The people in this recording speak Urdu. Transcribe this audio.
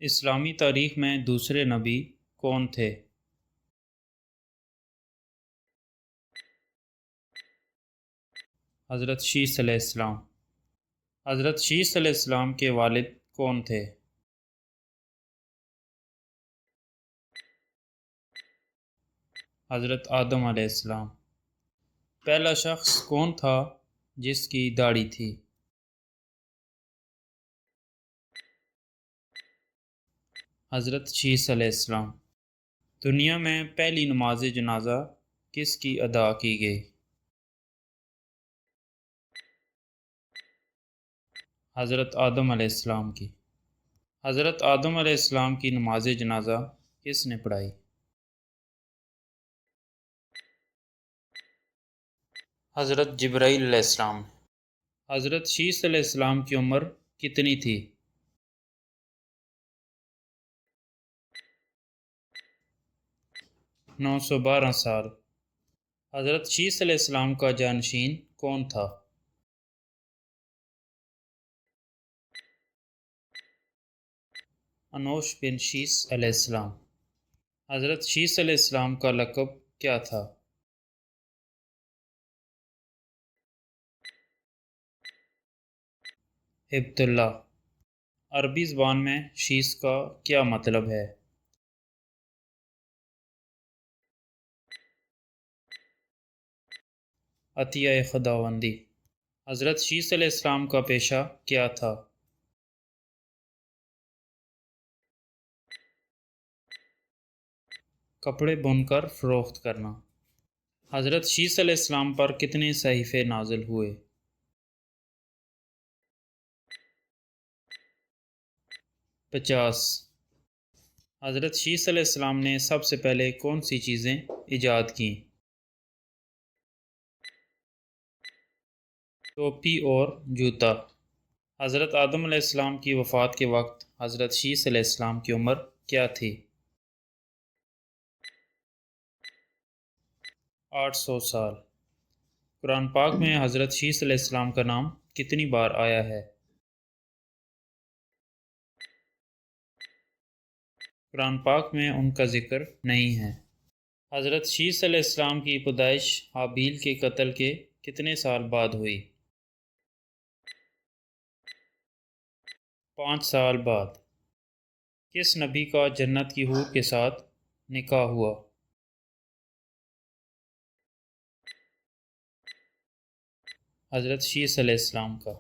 اسلامی تاریخ میں دوسرے نبی کون تھے؟ حضرت شیس علیہ السلام۔ حضرت شیس علیہ السلام کے والد کون تھے؟ حضرت آدم علیہ السلام۔ پہلا شخص کون تھا جس کی داڑھی تھی؟ حضرت شیس علیہ السلام۔ دنیا میں پہلی نماز جنازہ کس کی ادا کی گئی؟ حضرت آدم علیہ السلام کی۔ حضرت آدم علیہ السلام کی نماز جنازہ کس نے پڑھائی؟ حضرت جبرائیل علیہ السلام۔ حضرت شیس علیہ السلام کی عمر کتنی تھی؟ 912 سال۔ حضرت شیس علیہ السلام کا جانشین کون تھا؟ انوش بن شیس علیہ السلام۔ حضرت شیس علیہ السلام کا لقب کیا تھا؟ ہبت اللہ۔ عربی زبان میں شیس کا کیا مطلب ہے؟ عطیہ خداوندی۔ حضرت شیس علیہ السلام کا پیشہ کیا تھا؟ کپڑے بن کر فروخت کرنا۔ حضرت شیس علیہ السلام پر کتنے صحیفے نازل ہوئے؟ 50۔ حضرت شیس علیہ السلام نے سب سے پہلے کون سی چیزیں ایجاد کیں؟ ٹوپی اور جوتا۔ حضرت آدم علیہ السلام کی وفات کے وقت حضرت شیس علیہ السلام کی عمر کیا تھی؟ 800 سال۔ قرآن پاک میں حضرت شیس علیہ السلام کا نام کتنی بار آیا ہے؟ قرآن پاک میں ان کا ذکر نہیں ہے۔ حضرت شیس علیہ السلام کی پیدائش حابیل کے قتل کے کتنے سال بعد ہوئی؟ 5 سال بعد۔ کس نبی کا جنت کی حور کے ساتھ نکاح ہوا؟ حضرت شیس علیہ السلام کا۔